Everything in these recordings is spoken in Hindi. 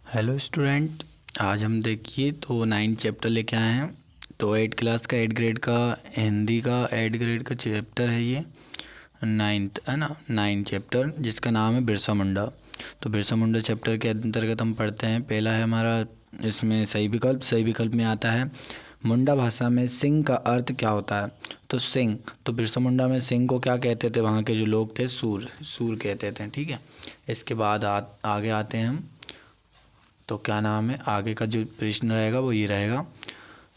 Hello student. आज हम देखिए तो 9 चैप्टर लेके आए हैं। तो 8 क्लास का 8 ग्रेड का हिंदी का 8 ग्रेड का चैप्टर है ये 9th है ना। 9 चैप्टर जिसका नाम है बिरसा मुंडा। तो बिरसा मुंडा चैप्टर के अंतर्गत हम पढ़ते हैं। पहला है हमारा इसमें सही विकल्प में आता है मुंडा भाषा में सिंह का अर्थ क्या होता है। तो सिंह, तो बिरसा मुंडा में सिंह को क्या कहते थे, वहाँ के जो लोग थे सूर कहते थे। ठीक है, इसके बाद आगे आते हैं हम। तो क्या नाम है, आगे का जो प्रश्न रहेगा वो ये रहेगा,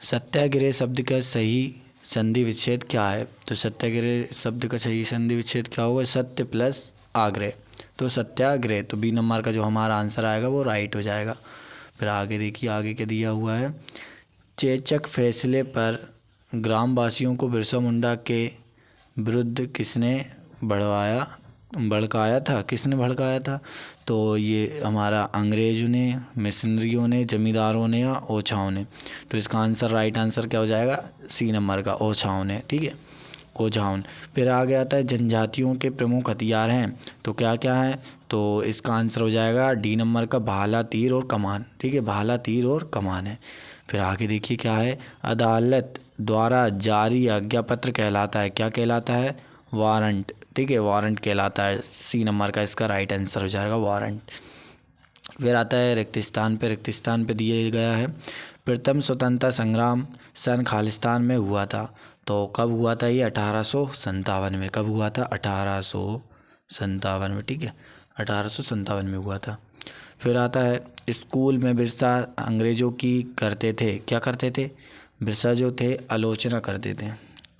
सत्याग्रह शब्द का सही संधि विच्छेद क्या है। तो सत्याग्रह शब्द का सही संधि विच्छेद क्या होगा, सत्य प्लस आग्रह। तो सत्याग्रह, तो बी नंबर का जो हमारा आंसर आएगा वो राइट हो जाएगा। फिर आगे देखिए, आगे क्या दिया हुआ है, चेचक फैसले पर ग्रामवासियों को बिरसा मुंडा के विरुद्ध किसने भड़काया था, किसने भड़काया था। तो ये हमारा अंग्रेज़ों ने, मिशनरियों ने, जमींदारों ने या ओछाओं ने। तो इसका आंसर, राइट आंसर क्या हो जाएगा, सी नंबर का ओछाओं ने। ठीक है, ओछाओं। फिर आगे आता है जनजातियों के प्रमुख हथियार हैं। तो क्या क्या है, तो इसका आंसर हो जाएगा डी नंबर का भाला, तीर और कमान। ठीक है, भाला, तीर और कमान है। फिर आगे देखिए क्या है, अदालत द्वारा जारी आज्ञा पत्र कहलाता है, क्या कहलाता है, वारंट। ठीक है, वारंट कहलाता है। सी नंबर का इसका राइट आंसर हो जाएगा वारंट। फिर आता है रिक्तिस्तान पे। रिक्तिस्तान पे दिया गया है, प्रथम स्वतंत्रता संग्राम सन खालिस्तान में हुआ था। तो कब हुआ था ये, 1857 में। कब हुआ था, 1857 में। ठीक है, 1857 में हुआ था। फिर आता है स्कूल में बिरसा अंग्रेज़ों की करते थे, क्या करते थे, बिरसा जो थे आलोचना करते थे,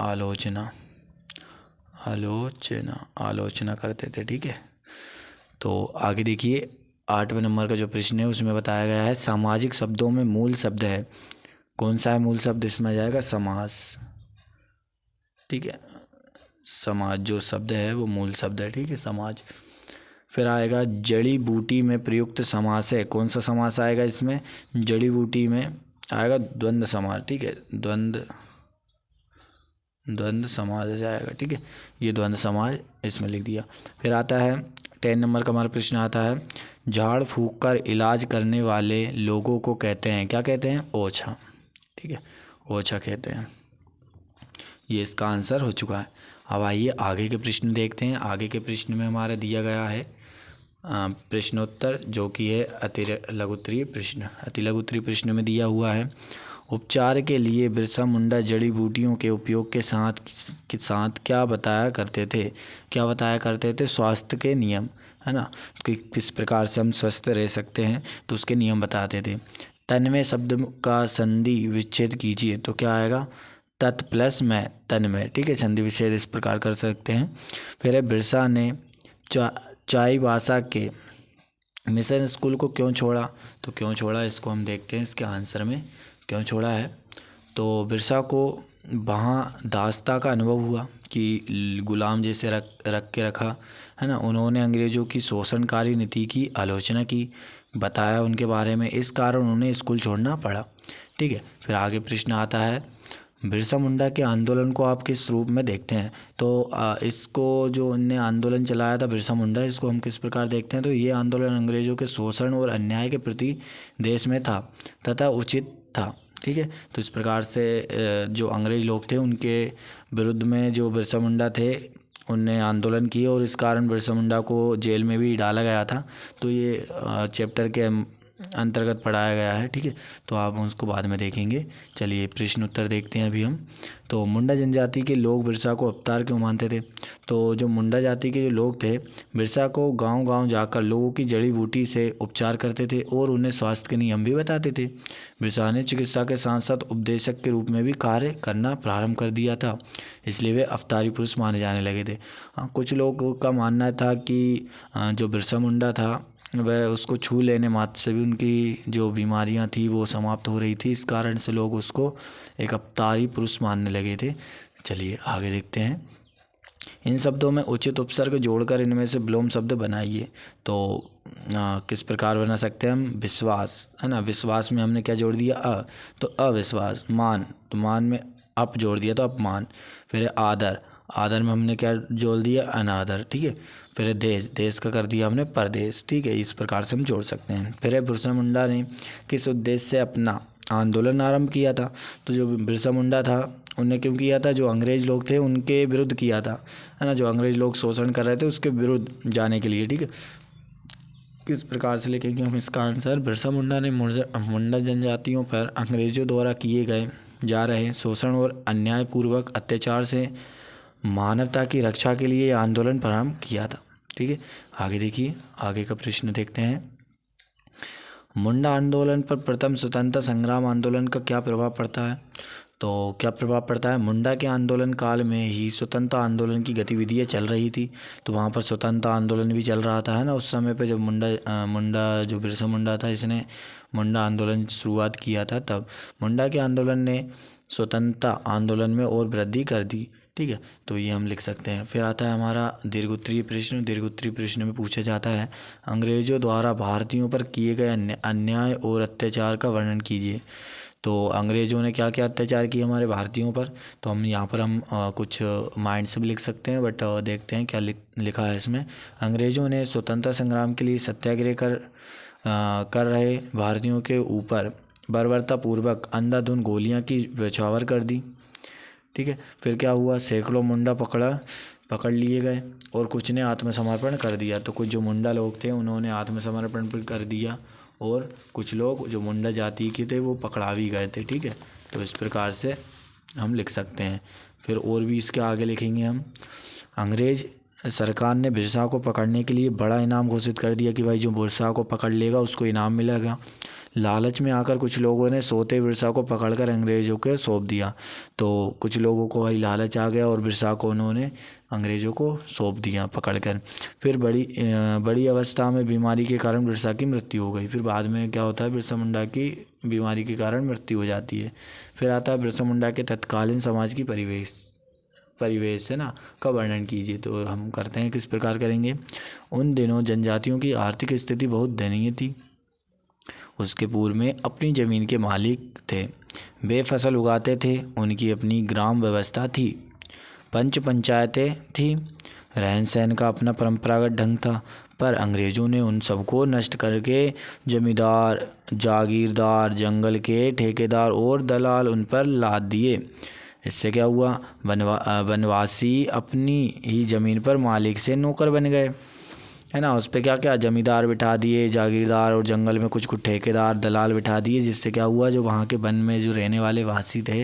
आलोचना आलोचना आलोचना करते थे। ठीक है, तो आगे देखिए 8वें नंबर का जो प्रश्न है उसमें बताया गया है सामाजिक शब्दों में मूल शब्द है, कौन सा है मूल शब्द, इसमें आ जाएगा समास। ठीक है, समाज जो शब्द है वो मूल शब्द है। ठीक है, समाज। फिर आएगा जड़ी बूटी में प्रयुक्त समास है, कौन सा समास आएगा इसमें, जड़ी बूटी में आएगा द्वंद्व समास। ठीक है, द्वंद्व समाज आ जाएगा। ठीक है, ये द्वंद्व समाज इसमें लिख दिया। फिर आता है 10 नंबर का हमारा प्रश्न आता है, झाड़ फूंक कर इलाज करने वाले लोगों को कहते हैं, क्या कहते हैं, ओछा। ठीक है, ओछा कहते हैं। ये इसका आंसर हो चुका है। अब आइए आगे के प्रश्न देखते हैं। आगे के प्रश्न में हमारा दिया गया है प्रश्नोत्तर, जो कि है अति लघुत्तरीय प्रश्न। अति लघुत्तरीय प्रश्न में दिया हुआ है, उपचार के लिए बिरसा मुंडा जड़ी बूटियों के उपयोग के साथ क्या बताया करते थे, क्या बताया करते थे, स्वास्थ्य के नियम, है ना, कि किस प्रकार से हम स्वस्थ रह सकते हैं, तो उसके नियम बताते थे। तन्मय शब्द का संधि विच्छेद कीजिए। तो क्या आएगा, तत् प्लस में तन्मय। ठीक है, संधि विच्छेद इस प्रकार कर सकते हैं। फिर है बिरसा ने चाईबासा के मिशन स्कूल को क्यों छोड़ा। तो क्यों छोड़ा, इसको हम देखते हैं इसके आंसर में, क्यों छोड़ा है। तो बिरसा को वहाँ दासता का अनुभव हुआ कि गुलाम जैसे रख के रखा, है ना। उन्होंने अंग्रेज़ों की शोषणकारी नीति की आलोचना की, बताया उनके बारे में, इस कारण उन्हें स्कूल छोड़ना पड़ा। ठीक है, फिर आगे प्रश्न आता है, बिरसा मुंडा के आंदोलन को आप किस रूप में देखते हैं। तो इसको जो उनने आंदोलन चलाया था बिरसा मुंडा, इसको हम किस प्रकार देखते हैं, तो ये आंदोलन अंग्रेज़ों के शोषण और अन्याय के प्रति देश में था तथा उचित था। ठीक है, तो इस प्रकार से जो अंग्रेज़ लोग थे उनके विरुद्ध में जो बिरसा मुंडा थे उनने आंदोलन किए, और इस कारण बिरसा मुंडा को जेल में भी डाला गया था। तो ये चैप्टर के अंतर्गत पढ़ाया गया है। ठीक है, तो आप उसको बाद में देखेंगे। चलिए प्रश्न उत्तर देखते हैं अभी हम। तो मुंडा जनजाति के लोग बिरसा को अवतार क्यों मानते थे। तो जो मुंडा जाति के जो लोग थे बिरसा को गांव-गांव जाकर लोगों की जड़ी बूटी से उपचार करते थे और उन्हें स्वास्थ्य के नियम भी बताते थे। बिरसा ने चिकित्सा के साथ साथ उपदेशक के रूप में भी कार्य करना प्रारंभ कर दिया था, इसलिए वे अवतारी पुरुष माने जाने लगे थे। हाँ, कुछ लोगों का मानना था कि जो बिरसा मुंडा था वह उसको छू लेने मात्र से भी उनकी जो बीमारियां थी वो समाप्त हो रही थी, इस कारण से लोग उसको एक अवतारी पुरुष मानने लगे थे। चलिए आगे देखते हैं। इन शब्दों में उचित उपसर्ग जोड़कर इनमें से विलोम शब्द बनाइए। तो किस प्रकार बना सकते हैं हम, विश्वास, है ना, विश्वास में हमने क्या जोड़ दिया, तो अविश्वास। मान, तो मान में अप जोड़ दिया तो अपमान। फिर आदर, आदर में हमने क्या जोड़ दिया, अनादर, ठीक है। फिर देश, देश का कर दिया हमने परदेश, ठीक है। इस प्रकार से हम जोड़ सकते हैं। फिर है बिरसा मुंडा ने किस उद्देश्य से अपना आंदोलन आरंभ किया था। तो जो बिरसा मुंडा था उनने क्यों किया था, जो अंग्रेज लोग थे उनके विरुद्ध किया था, है ना, जो अंग्रेज लोग शोषण कर रहे थे उसके विरुद्ध जाने के लिए, ठीक है। किस प्रकार से लिखेंगे हम इसका आंसर, बिरसा मुंडा ने मुंडा जनजातियों पर अंग्रेजों द्वारा किए गए जा रहे शोषण और अन्यायपूर्वक अत्याचार से मानवता की रक्षा के लिए आंदोलन प्रारंभ किया था, ठीक है। आगे देखिए, आगे का प्रश्न देखते हैं। मुंडा आंदोलन पर प्रथम स्वतंत्रता संग्राम आंदोलन का क्या प्रभाव पड़ता है। तो क्या प्रभाव पड़ता है, मुंडा के आंदोलन काल में ही स्वतंत्रता आंदोलन की गतिविधियाँ चल रही थी। तो वहाँ पर स्वतंत्रता आंदोलन भी चल रहा था, है ना, उस समय पे जब मुंडा जो बिरसा मुंडा था इसने मुंडा आंदोलन शुरुआत किया था, तब मुंडा के आंदोलन ने स्वतंत्रता आंदोलन में और वृद्धि कर दी, ठीक है। तो ये हम लिख सकते हैं। फिर आता है हमारा दीर्घोत्तरीय प्रश्न। दीर्घोत्तरीय प्रश्न में पूछा जाता है, अंग्रेजों द्वारा भारतीयों पर किए गए अन्याय और अत्याचार का वर्णन कीजिए। तो अंग्रेज़ों ने क्या क्या अत्याचार किए हमारे भारतीयों पर। तो हम यहाँ पर कुछ माइंड से भी लिख सकते हैं, बट देखते हैं क्या लिखा है इसमें। अंग्रेज़ों ने स्वतंत्रता संग्राम के लिए सत्याग्रह कर रहे भारतीयों के ऊपर बर्बरतापूर्वक अंधाधुंध गोलियां की बौछार कर दी, ठीक है। फिर क्या हुआ, सैकड़ों मुंडा पकड़ लिए गए और कुछ ने आत्मसमर्पण कर दिया। तो कुछ जो मुंडा लोग थे उन्होंने आत्मसमर्पण कर दिया और कुछ लोग जो मुंडा जाति के थे वो पकड़ा भी गए थे, ठीक है। तो इस प्रकार से हम लिख सकते हैं। फिर और भी इसके आगे लिखेंगे हम, अंग्रेज सरकार ने बिरसा को पकड़ने के लिए बड़ा इनाम घोषित कर दिया कि भाई जो बिरसा को पकड़ लेगा उसको इनाम मिलेगा। लालच में आकर कुछ लोगों ने सोते बिरसा को पकड़कर अंग्रेज़ों को सौंप दिया। तो कुछ लोगों को भाई लालच आ गया और बिरसा को उन्होंने अंग्रेज़ों को सौंप दिया पकड़कर। फिर बड़ी अवस्था में बीमारी के कारण बिरसा की मृत्यु हो गई। फिर बाद में क्या होता है, बिरसा मुंडा की बीमारी के कारण मृत्यु हो जाती है। फिर आता है बिरसा मुंडा के तत्कालीन समाज की परिवेश है ना का वर्णन कीजिए। तो हम करते हैं, किस प्रकार करेंगे। उन दिनों जनजातियों की आर्थिक स्थिति बहुत दयनीय थी। उसके पूर्व में अपनी ज़मीन के मालिक थे, वे फसल उगाते थे, उनकी अपनी ग्राम व्यवस्था थी, पंचायतें थी, रहन सहन का अपना परंपरागत ढंग था। पर अंग्रेज़ों ने उन सबको नष्ट करके जमींदार, जागीरदार, जंगल के ठेकेदार और दलाल उन पर लाद दिए। इससे क्या हुआ, वनवासी अपनी ही ज़मीन पर मालिक से नौकर बन गए, है ना। उस पर क्या क्या जमींदार बिठा दिए, जागीरदार, और जंगल में कुछ ठेकेदार, दलाल बिठा दिए, जिससे क्या हुआ, जो वहाँ के वन में जो रहने वाले वासी थे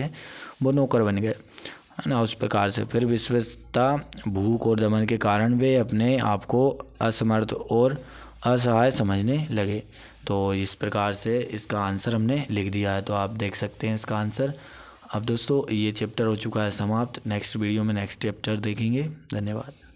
वो नौकर बन गए, है ना, उस प्रकार से। फिर विवशता, भूख और दमन के कारण वे अपने आप को असमर्थ और असहाय समझने लगे। तो इस प्रकार से इसका आंसर हमने लिख दिया है। तो आप देख सकते हैं इसका आंसर। अब दोस्तों ये चैप्टर हो चुका है समाप्त। नेक्स्ट वीडियो में नेक्स्ट चैप्टर देखेंगे। धन्यवाद।